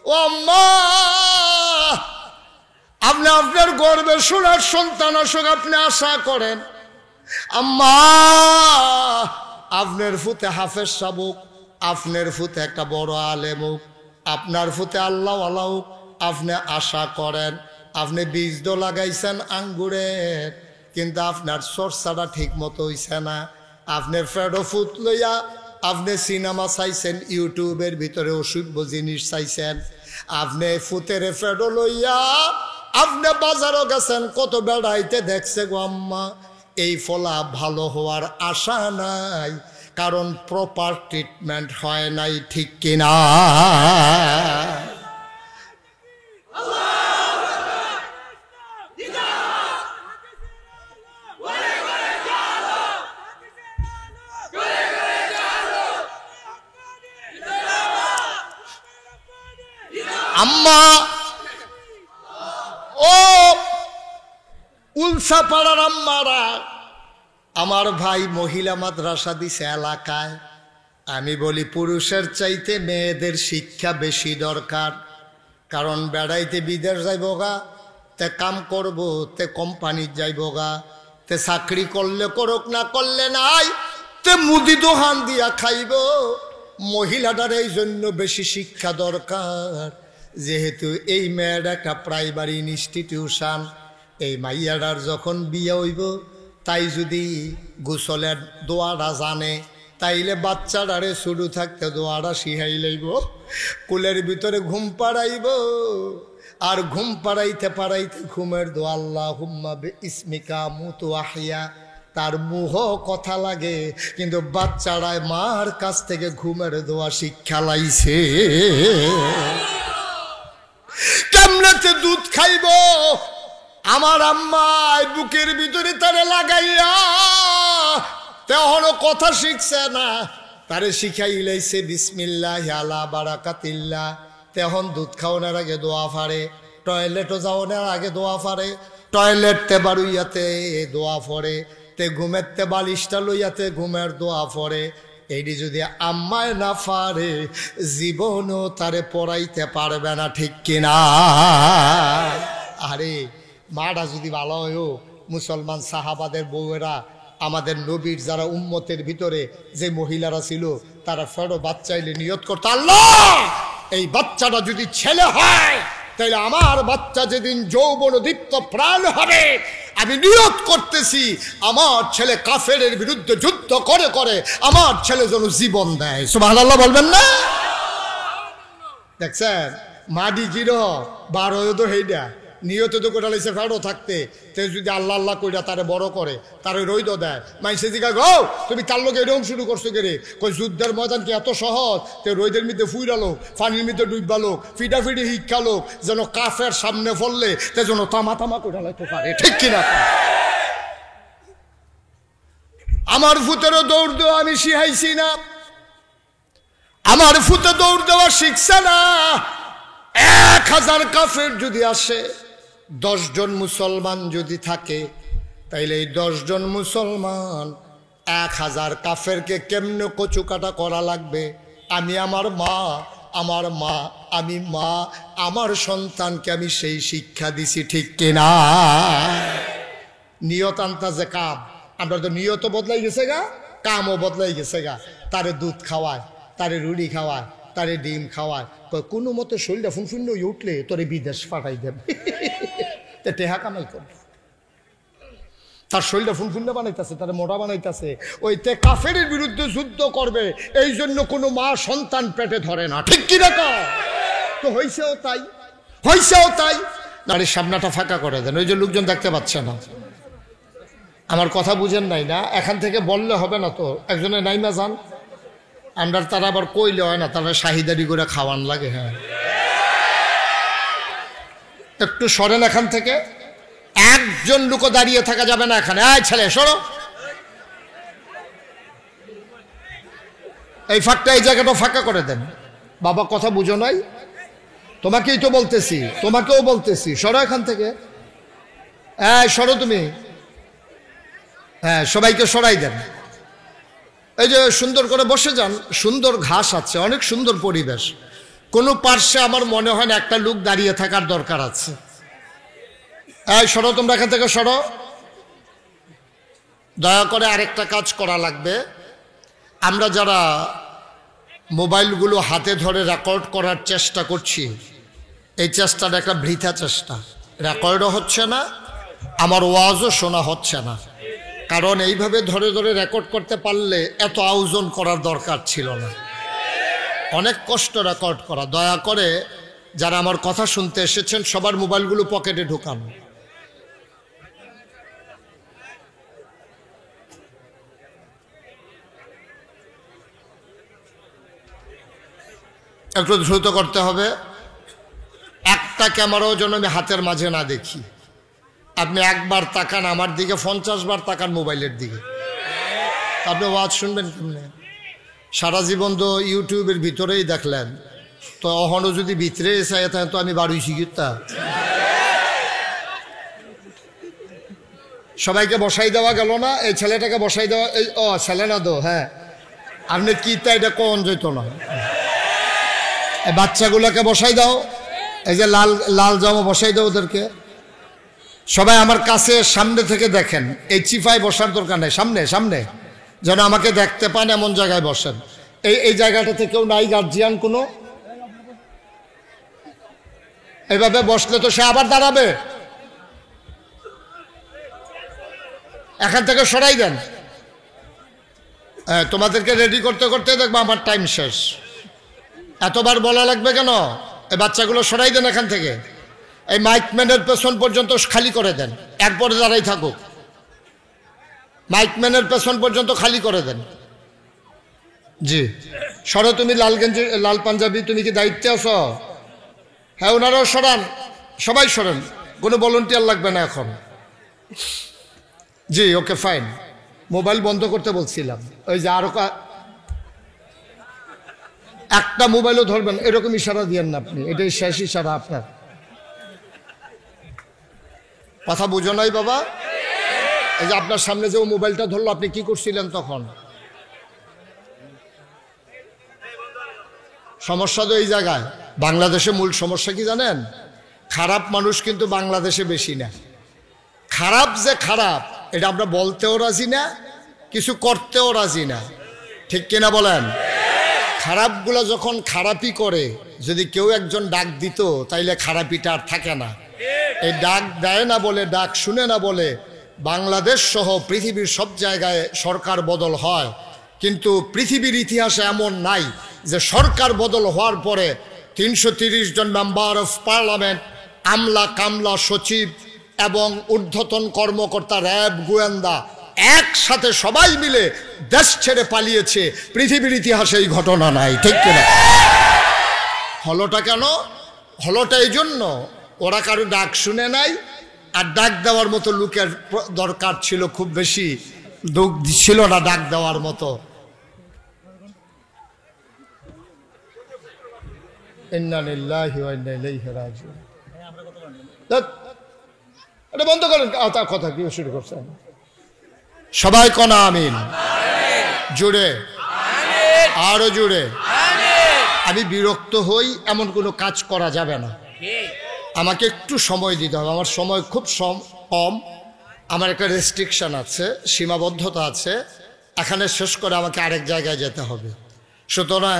ও আম্মা, আপনি আপনার গর্বে সোনার সন্তান আসুক আপনি আশা করেন। আম্মা, আপনার ফুতে হাফেজ সাবুক, আপনার ফুতে একটা বড় আলেম হোক, আপনার ফুতে আল্লাহ আল্লাহ হোক, আপনি আশা করেন। আপনি বীজ তো লাগাইছেন আঙ্গুরের, কিন্তু আপনার চর্চাটা ঠিক মতো হইছে না। আপনি ফেডো ফুট লইয়া আপনি সিনেমা চাইছেন, ইউটিউবের ভিতরে অসভ্য জিনিস চাইছেন, আপনি ফুতের ফেডো লইয়া আপনি বাজারও গেছেন, কত বেড়াইতে দেখছে গো আম্মা। এই ফলা ভালো হওয়ার আশা নাই, কারণ প্রপার ট্রিটমেন্ট হয় নাই, ঠিক কিনা? আম্মা ও উলসা পাড়ার আম্মারা, আমার ভাই মহিলা মাদ্রাসা দিছে এলাকায়। আমি বলি পুরুষের চাইতে মেয়েদের শিক্ষা বেশি দরকার, কারণ বেড়াইতে বিদেশ যাইব গা, তে কাম করব, তে কোম্পানির যাইব গা, তে চাকরি করলে করুক, না করলে নাই, তে মুদি দোকান দিয়া খাইব। মহিলাটার এই জন্য বেশি শিক্ষা দরকার, যেহেতু এই মেয়েটা একটা প্রাইমারি ইনস্টিটিউশন। এই মাইয়াটার যখন বিয়ে হইব, তাই যদি গোসলের দোয়াটা জানে, তাইলে বাচ্চাটারে শুরু থাকতে দোয়াটা শিখাই লইব, কুলের ভিতরে ঘুম পাড়াইব, আর ঘুম পাড়াইতে পাড়াইতে ঘুমের দোয়া আল্লাহুম্মা বিইসমিকা মুতু আহিয়া, তার মুহ কথা লাগে, কিন্তু বাচ্চারায় মার কাছ থেকে ঘুমের দোয়া শিক্ষা লাইছে। কেমনেতে দুধ খাইব, আমার আম্মায় বুকের ভিতরে তারে লাগাইয়া, তেহনো কথা শিখছে না, তারে শিখাই লাইছে বিসমিল্লাহ আলা বারাকাতিল্লাহ। তেহন দুধ খাওয়ানোর আগে দোয়া ফারে, টয়লেটও যাওয়ানোর আগে দোয়া ফারে, টয়লেট তে বাড়ুইয়াতে দোয়া ফরে, তে ঘুমের তে বালিশটা লইয়াতে ঘুমের দোয়া ফরে। এইটি যদি আম্মায় না পারে, জীবনও তারে পড়াইতে পারবে না, ঠিক কিনা? আরে মাটা যদি ভালো হয়েও, মুসলমান সাহাবাদের বউয়েরা, আমাদের নবীর যারা উম্মতের ভিতরে যে মহিলারা ছিল, তারা ফেরো বাচ্চাইলে নিয়ত করতো, আল্লাহ এই বাচ্চাটা যদি ছেলে হয়, তাইলে আমার বাচ্চা যেদিন যৌবন দীপ্ত প্রাণ হবে, আমি নিয়ত করতেছি আমার ছেলে কাফেরের বিরুদ্ধে যুদ্ধ করে করে আমার ছেলে যেন জীবন দেয়। সুবহানাল্লাহ বলবেন না? দেখছেন মাডি জিরো 12 তো হেইডা নিয়ত তো কোটা লাইছে ফেরো থাকতে, তে যদি আল্লাহ আল্লাহ কইরা তারে বড় করে, তারে রইদ দেয়, মাইসে জিগা গো তুমি তার লোক এরকম শুরু করছো কে রে? কই যুদ্ধের ময়দান কি এত সহজ? তে রইদের মধ্যে ফুইরালো, পানির মধ্যে ডুববালো, ফিটাফিটি শিক্ষালো, যেন কাফের সামনে পড়লে তে যেন তামা তামা কোটা লাইতে পারে, ঠিক কিনা? আমার ফুতেরও দৌড় দেওয়া আমি শিখাইছি না, আমার ফুতে দৌড় দেওয়া শিখছে না। 1000 কাফের যদি আসে, 10 জন মুসলমান যদি থাকে, তাইলে এই 10 জন মুসলমান 1000 কাফেরকে কেমনে কচুকাটা করা লাগবে। আমি আমার মা, আমি মা, আমার সন্তানকে আমি সেই শিক্ষা দিছি, ঠিক কিনা? নিয়ত আনতা যে কাম, আমরা তো নিয়ত বদলাই গেছে গা, কামও বদলাই গেছে গা। তারে দুধ খাওয়ায়, তারে রুটি খাওয়ায়, তারে ডিম খাওয়ায়, কোনো মতে শরীরটা ফুনফুন্ন উঠলে তোরে বিদেশ পাঠাই দেবে, টেহা কামাই করবে। তার শরীরটা ফুনফুন্না বানাইতেছে, তার মোটা বানাইতেছে, ওই তে কাফের বিরুদ্ধে যুদ্ধ করবে, এই জন্য কোনো মা সন্তান পেটে ধরে না, ঠিক কি রকম? তো হইছেও তাই, হইছেও তাই। নারীর সামনাটা ফাঁকা করে দেন, ওই যে লোকজন দেখতে পাচ্ছে না। আমার কথা বুঝেন নাই না? এখান থেকে বললে হবে না তো, একজনের নাইমা যান, আমরা তারা আবার কইলে হয় না, তারা শাহিদারি করে খাওয়ান লাগে। হ্যাঁ একটু সরেন এখান থেকে, একজন লোকও দাঁড়িয়ে থাকা যাবে না এখানে। এই ছেলে সরো, এই ফাঁকটা, এই জায়গাটা ফাঁকা করে দেন। বাবা কথা বুঝো নাই? তোমাকেই তো বলতেছি, তোমাকেও বলতেছি, সরো এখান থেকে। হ্যাঁ সরো তুমি, হ্যাঁ সবাইকে সরাই দেন। এই যে সুন্দর করে বসে যান, সুন্দর ঘাস আছে, অনেক সুন্দর পরিবেশ, কোনো পার্শ্বে আমার মনে হয় না একটা লোক দাঁড়িয়ে থাকার দরকার আছে। এই সরো তোমরা এখান থেকে সরো। দয়া করে আরেকটা কাজ করা লাগবে, আমরা যারা মোবাইলগুলো হাতে ধরে রেকর্ড করার চেষ্টা করছি, এই চেষ্টাটা একটা বৃথা চেষ্টা। রেকর্ডও হচ্ছে না, আমার ওয়াজও শোনা হচ্ছে না। কারণ এইভাবে ধরে ধরে রেকর্ড করতে পারলে এত আয়োজন করার দরকার ছিল না। অনেক কষ্ট রেকর্ড করা। দয়া করে যারা আমার কথা শুনতে এসেছেন সবার মোবাইলগুলো পকেটে ঢোকান। একটু দ্রুত করতে হবে। একটা ক্যামেরাও যেন আমি হাতের মাঝে না দেখি। আপনি একবার তাকান আমার দিকে, 50 বার তাকান মোবাইলের দিকে। আপনি ওয়াজ শুনবেন কেমনে? সারা জীবন তো ইউটিউবের ভিতরেই দেখলেন, তো অহনো যদি ভিতরে চাই তাহলে তো আমি বাড়ি শিখিতা। সবাইকে বসাই দেওয়া গেল না, এই ছেলেটাকে বসাই দেওয়া, এই ও ছেলে না তো, হ্যাঁ আপনি কি তা এটা কোন যেত না। এই বাচ্চাগুলোকে বসাই দাও, এই যে লাল লাল জামা বসাই দাও ওদেরকে। সবাই আমার কাছে সামনে থেকে দেখেন, এই চিফায় বসার দরকার নেই, সামনে সামনে যেন আমাকে দেখতে পান এমন জায়গায় বসেন। এই জায়গাটাতে কেউ নাই গার্জিয়ান কোনো? এইভাবে বসলে তো সে আবার দাঁড়াবে। এখান থেকে সরাই দেন। তোমাদেরকে রেডি করতে করতে দেখবো আমার টাইম শেষ। এতবার বলা লাগবে কেন? এই বাচ্চাগুলো সরাই দেন এখান থেকে। এই মাইকম্যানের পেছন পর্যন্ত খালি করে দেন, এরপরে দাঁড়াই থাকুক। মাইকম্যানের পেছন পর্যন্ত খালি করে দেন। জি সরো, তুমি লাল গেঞ্জি লাল পাঞ্জাবি, তুমি কি দায়িত্বে আছো? হ্যাঁ ওনারাও সরান, সবাই সরেন, কোনো ভলান্টিয়ার লাগবে না এখন। জি ওকে ফাইন। মোবাইল বন্ধ করতে বলছিলাম। ওই যে আরো একটা মোবাইলও ধরবেন, এরকম ইশারা দিয়েন না আপনি, এটাই শেষ ইশারা আপনার। কথা বুঝো নাই বাবা? এই যে আপনার সামনে যে মোবাইলটা ধরলো, আপনি কি করছিলেন তখন? সমস্যা তো এই জায়গায়। বাংলাদেশে মূল সমস্যা কি জানেন? খারাপ মানুষ কিন্তু বাংলাদেশে বেশি না। খারাপ যে খারাপ এটা আমরা বলতেও রাজি না, কিছু করতেও রাজি না, ঠিক কিনা বলেন? খারাপগুলো যখন খারাপই করে, যদি কেউ একজন ডাক দিত তাইলে খারাপিটা আর থাকে না। এই ডাক দেয় না বলে, ডাক শুনে না বলে বাংলাদেশ সহ পৃথিবীর সব জায়গায় সরকার বদল হয়, কিন্তু পৃথিবীর ইতিহাসে এমন নাই যে সরকার বদল হওয়ার পরে 330 জন মেম্বার অফ পার্লামেন্ট, আমলা কামলা সচিব এবং ঊর্ধ্বতন কর্মকর্তা, র্যাব, গোয়েন্দা একসাথে সবাই মিলে দেশ ছেড়ে পালিয়েছে। পৃথিবীর ইতিহাসে এই ঘটনা নাই, ঠিক কিনা? হলোটা কেন? হলোটা এই জন্য ওরা কারো ডাক শুনে নাই, আর ডাক দেওয়ার মতো লোকের দরকার ছিল খুব বেশি, লোক ছিল না ডাক দেওয়ার মতো। ইন্না লিল্লাহি ওয়া ইন্না ইলাইহি রাজিউন। এটা বন্ধ করেন, তার কথা কি শুরু করছেন? সবাই কনা আমিন। জুড়ে, আরো জুড়ে। আমি বিরক্ত হই এমন কোনো কাজ করা যাবে না। আমাকে একটু সময় দিতে হবে, আমার সময় খুব কম। আমার একটা রেস্ট্রিকশন আছে, সীমাবদ্ধতা আছে, এখানে শেষ করে আমাকে আরেক জায়গায় যেতে হবে। সুতরাং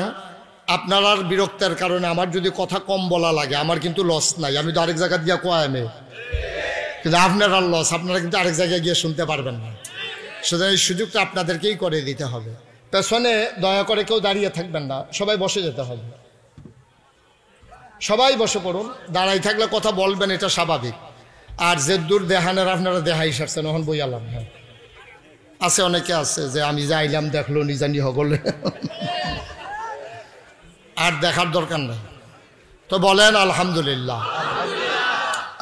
আপনার বিরক্তের কারণে আমার যদি কথা কম বলা লাগে, আমার কিন্তু লস নাই, আমি তো আরেক জায়গা দিয়ে কোয়ামে, কিন্তু আপনারা লস, আপনারা কিন্তু আরেক জায়গায় গিয়ে শুনতে পারবেন না। সুতরাং এই সুযোগটা আপনাদেরকেই করে দিতে হবে। পেছনে দয়া করে কেউ দাঁড়িয়ে থাকবেন না, সবাই বসে যেতে হবে। সবাই বসে পড়ুন, দাঁড়াই থাকলে কথা বলবেন, এটা স্বাভাবিক। আর যে দূর দেহানের আপনারা দেহাই সারছেন, ওখান বই আলাম। হ্যাঁ আছে, অনেকে আছে যে আমি যাইলাম দেখলো নিজানি হগলে, আর দেখার দরকার নেই। তো বলেন আলহামদুলিল্লাহ।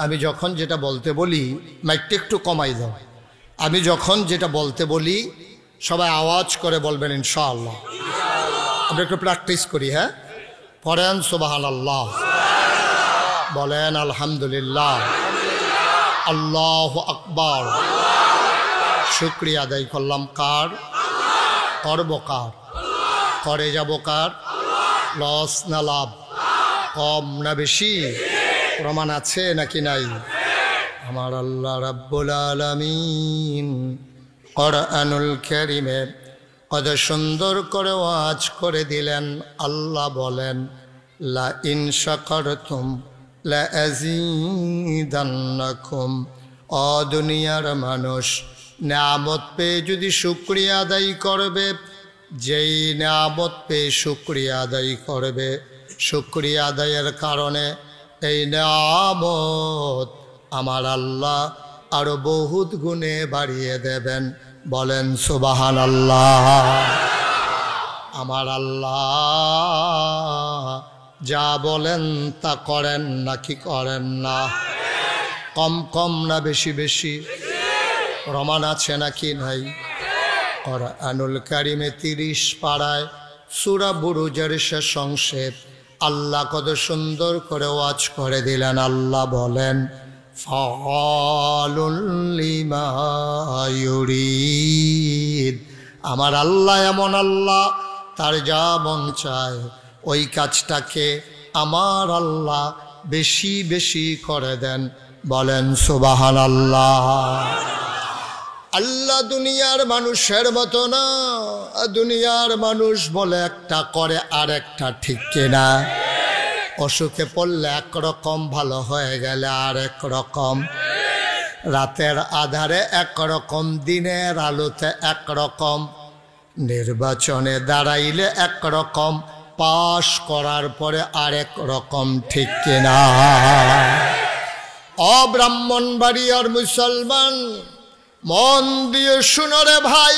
আমি যখন যেটা বলতে বলি, মাইকটা একটু কমাই দাও। আমি যখন যেটা বলতে বলি সবাই আওয়াজ করে বলবেন ইনশাআল্লাহ। আমরা একটু প্র্যাকটিস করি। হ্যাঁ পড়েন সুবহানাল্লাহ, বলেন আলহামদুলিল্লাহ, আল্লাহু আকবার। শুকরিয়া আদায় করলাম কার? করব কার? করে যাব কার? লস না লাভ? কম না বেশি? প্রমাণ আছে নাকি নাই? আমার আল্লাহ রাব্বুল আলামিন কোরআনুল কারীমে কত সুন্দর করে ওয়াজ করে দিলেন। আল্লাহ বলেন, লা ইন শাকারতুম লা আযীদান্নাকুম ও দুনিয়ার মানুষ, নিয়ামত পেয়ে যদি শুকরিয়া আদায় করবে, যেই নিয়ামত পেয়ে শুকরিয়া আদায় করবে, শুকরিয়া আদায়ের কারণে এই নিয়ামত আমার আল্লাহ আরো বহুত গুণে বাড়িয়ে দেবেন। বলেন সুবহানাল্লাহ। আমার আল্লাহ যা বলেন তা করেন নাকি করেন না? কম কম না বেশি বেশি? প্রমাণ আছে নাকি নাই? কুরআনুল কারীমে 30 পারায় সূরা বুরুজের শেষ অংশে আল্লাহ কত সুন্দর করে ওয়াজ করে দিলেন। আল্লাহ বলেন, ফাআলুল লিমা ইউরিদ। আমার আল্লাহ এমন আল্লাহ, তার যা মন চায় ওই কাজটাকে আমার আল্লাহ বেশি বেশি করে দেন। বলেন সুবহানাল্লাহ। আল্লাহ দুনিয়ার মানুষের মতো না। দুনিয়ার মানুষ বলে একটা করে আর একটা, ঠিক কিনা? অসুখে পড়লে একরকম, ভালো হয়ে গেলে আর এক রকম, রাতের আধারে একরকম, দিনের আলোতে একরকম, নির্বাচনে দাঁড়াইলে একরকম, পাশ করার পরে আরেক রকম, ঠিক কিনা? অব্রাহ্মণবাড়িয়ার মুসলমান, মন দিয়ে শুনো রে ভাই,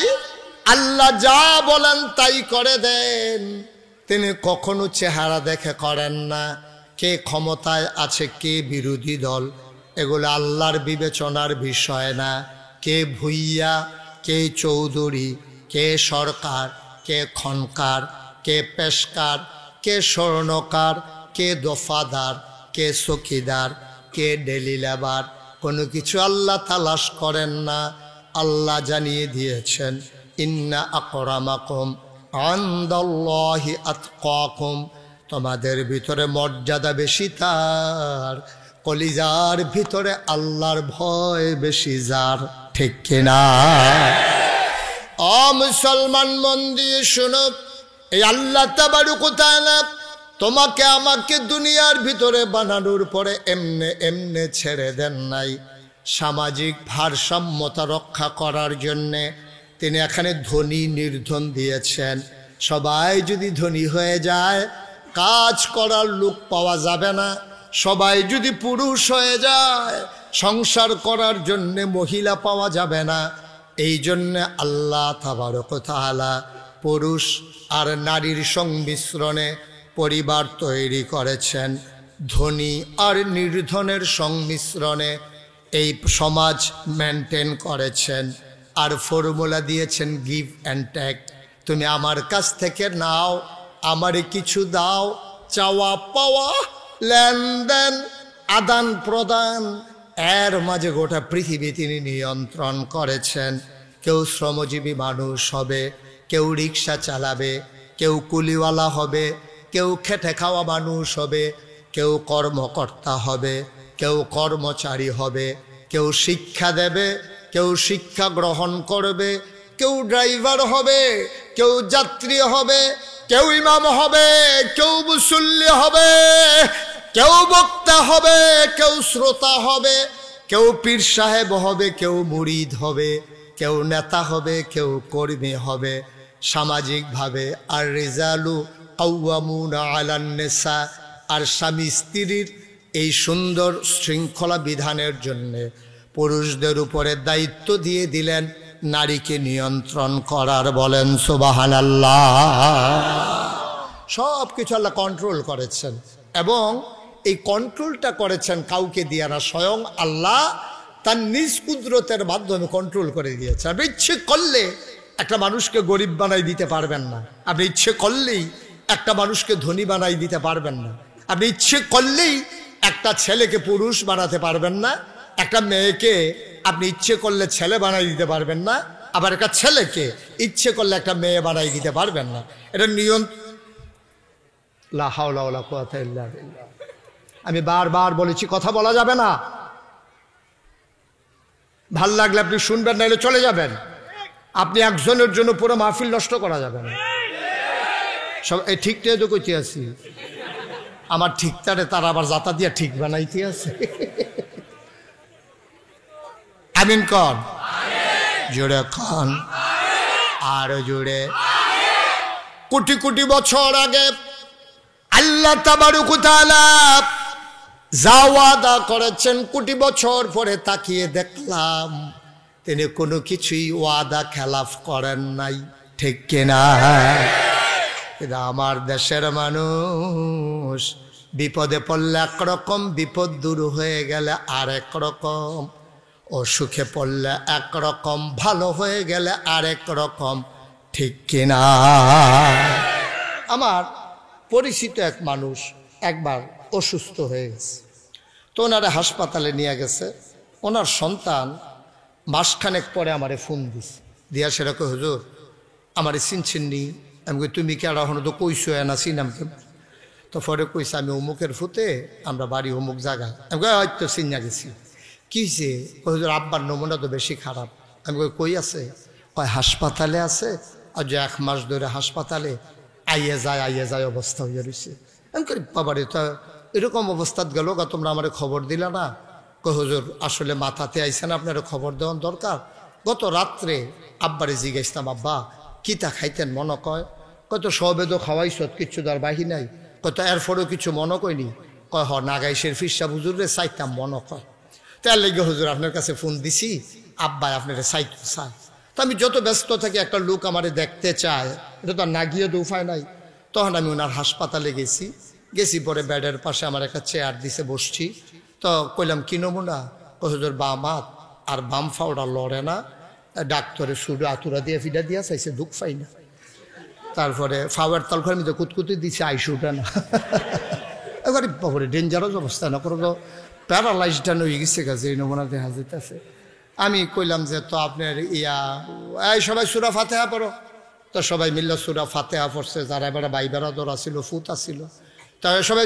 আল্লাহ যা বলেন তাই করে দেন। তিনি কখনো চেহারা দেখে করেন না। কে ক্ষমতায় আছে, কে বিরোধী দল, এগুলো আল্লাহর বিবেচনার বিষয় না। কে ভুইয়া, কে চৌধুরী, কে সরকার, কে খনকার, কে পেশকার, কে স্বর্ণকার, কে দফাদার, কে চকিদার, কে ডেলি লেবার, কোনো কিছু আল্লাহ তালাশ করেন না। আল্লাহ জানিয়ে দিয়েছেন, ইন্না আকরামাকুম ইনদাল্লাহি আতকাকুম। তোমাদের ভিতরে মর্যাদা বেশি তার, কলিজার ভিতরে আল্লাহর ভয় বেশি যার, ঠিক কিনা? ও মুসলমান, মন দিয়ে শোনো, এই আল্লাহ তাবারক ওয়া তাআলা তোমাকে আমাকে দুনিয়ার ভিতরে বানানোর পরে এমনে এমনে ছেড়ে দেন নাই। সামাজিক ভারসাম্যতা রক্ষা করার জন্যে তিনি এখানে ধনী নির্ধন দিয়েছেন। সবাই যদি ধনী হয়ে যায়, কাজ করার লোক পাওয়া যাবে না। সবাই যদি পুরুষ হয়ে যায়, সংসার করার জন্যে মহিলা পাওয়া যাবে না। এই জন্যে আল্লাহ তাবারক ওয়া তাআলা পুরুষ আর নারীর সংমিশ্রণে পরিবার তৈরি করেছেন। ধনী আর নির্ধনের সংমিশ্রণে এই সমাজ মেনটেন করেছেন। আর ফর্মুলা দিয়েছেন গিভ অ্যান্ড টেক। তুমি আমার কাছ থেকে নাও, আমারে কিছু দাও, চাওয়া পাওয়া, লেনদেন, আদান প্রদান, এর মাঝে গোটা পৃথিবী তিনি নিয়ন্ত্রণ করেছেন। কেউ শ্রমজীবী মানুষ হবে, কেউ রিক্সা চালাবে, কেউ কুলিওয়ালা হবে, কেউ খেটে খাওয়া মানুষ হবে, কেউ কর্মকর্তা হবে, কেউ কর্মচারী হবে, কেউ শিক্ষা দেবে, কেউ শিক্ষা গ্রহণ করবে, কেউ ড্রাইভার হবে, কেউ যাত্রী হবে, কেউ ইমাম হবে, কেউ মুসল্লি হবে, কেউ বক্তা হবে, কেউ শ্রোতা হবে, কেউ পীর সাহেব হবে, কেউ মুরিদ হবে, কেউ নেতা হবে, কেউ কর্মী হবে। সামাজিকভাবে আর রিজালু কাওয়ামুনা আলান নিসা, আর স্বামী স্ত্রীর এই সুন্দর শৃঙ্খলা বিধানের জন্যে পুরুষদের উপরে দায়িত্ব দিয়ে দিলেন নারীকে নিয়ন্ত্রণ করার। বলেন সুবহানাল্লাহ। সব কিছু আল্লাহ কন্ট্রোল করেছেন, এবং এই কন্ট্রোলটা করেছেন কাউকে দিয়ে না, স্বয়ং আল্লাহ তার নিজ কুদরতের মাধ্যমে কন্ট্রোল করে দিয়েছে। আপনি ইচ্ছে করলে একটা মানুষকে গরিব বানাই দিতে পারবেন না। আপনি ইচ্ছে করলেই একটা মানুষকে ধনী বানাই দিতে পারবেন না। আপনি ইচ্ছে করলেই একটা ছেলেকে পুরুষ বানাতে পারবেন না। একটা মেয়েকে আপনি ইচ্ছে করলে ছেলে বানাই দিতে পারবেন না। আবার একটা ছেলেকে ইচ্ছে করলে একটা মেয়ে বানাই দিতে পারবেন না। এটা নিয়ম। লা হাওলা ওয়ালা কুওয়াতা ইল্লা বিল্লাহ। আমি বারবার বলেছি, কথা বলা যাবে না। ভাল লাগলে আপনি শুনবেন, নাইলে চলে যাবেন। আপনি একজনের জন্য পুরো মাহফিল নষ্ট করা যাবে না। সব এই ঠিকটাই তো কইতে আছি, আমার ঠিকটারে তারা আবার জাতা দিয়া ঠিক বানাইতে আছে। আমিন কন, জোরে কন, আরো জোরে। কোটি কোটি বছর আগে আল্লাহ তাবারক ওয়া তাআলা যা ওয়াদা করেছেন, কোটি বছর পরে তাকিয়ে দেখলাম তিনি কোনো কিছুই ওয়াদা খেলাফ করেন নাই, ঠিক কিনা? কিন্তু আমার দেশের মানুষ বিপদে পড়লে একরকম, বিপদ দূর হয়ে গেলে আরেক রকম, অসুখে পড়লে একরকম, ভালো হয়ে গেলে আরেক রকম, ঠিক কিনা? আমার পরিচিত এক মানুষ একবার অসুস্থ হয়ে গেছে, তো ওনারা হাসপাতালে নিয়ে গেছে। ওনার সন্তান মাসখানেক পরে আমারে ফোন দিছে, দিয়া সেরকম, হুজুর আমারে চিনছেননি? আমি কই তুমি কি আর এখন তো কইছো না চিনাম কেন? তো পরে কইছে আমি অমুকের ফুতে, আমরা বাড়ি অমুক জায়গা। আমি কই হয়তো চিনা গেছি। কি হয়েছে? হুজুর আব্বার নমুনা তো বেশি খারাপ। আমি কই আছে? কয় হাসপাতালে আছে, আর যে 1 মাস ধরে হাসপাতালে আইয়ে যায় অবস্থা হয়ে রয়েছে। আমি কই বাবারে, তা এরকম অবস্থাত গেল গা, তোমরা আমার খবর দিলা না? কই হুজুর আসলে মাথাতে আইসেন, আপনার খবর দেওয়ার দরকার। গত রাত্রে আব্বারে জিজ্ঞাসতাম, আব্বা কিতা খাইতেন মনে কয়? কত সবেদ খাওয়াইছ, কিচ্ছু তার বাহি নাই। কত এরপরেও কিছু মনে কয়নি? কয় হ নাগাইশের ফিরসা হুজুরে চাইতাম মনে কয়। তার লেগে হুজুর আপনার কাছে ফোন দিছি, আব্বাই আপনার চাইতে চায়। তো আমি যত ব্যস্ত থাকি, একটা লোক আমারে দেখতে চায়, এটা তো আর না গিয়ে তো উপায় নাই। তখন আমি ওনার হাসপাতালে গেছি পরে বেডের পাশে আমার একটা চেয়ার দিছে, বসছি। তো কইলাম কি নমুনা? হুজুর বাম হাত আর বাম ফাওড়া লড়ে না, ডাক্তারের শুধু আতুরা দিয়ে ফিডা দিয়া চাইছে, দুঃখ পাই না। তারপরে ফাওয়ার তাল ঘরে আমি তো কুতকুতি দিছি, আইসি উঠে না। এবারে বাবরে ডেঞ্জারাস অবস্থা, না করে তো প্যারালাইজড হয়ে গেছে কাছে, এই নমুনা দেখা যেতেছে। আমি কইলাম যে তো আপনার এই সবাই সূরা ফাতিহা পড়ো। তো সবাই মিল্লা সূরা ফাতিহা পড়ছে, যারা এবারে ভাই বেড়াদর আসিল, ফুত আসিল, তারা সবাই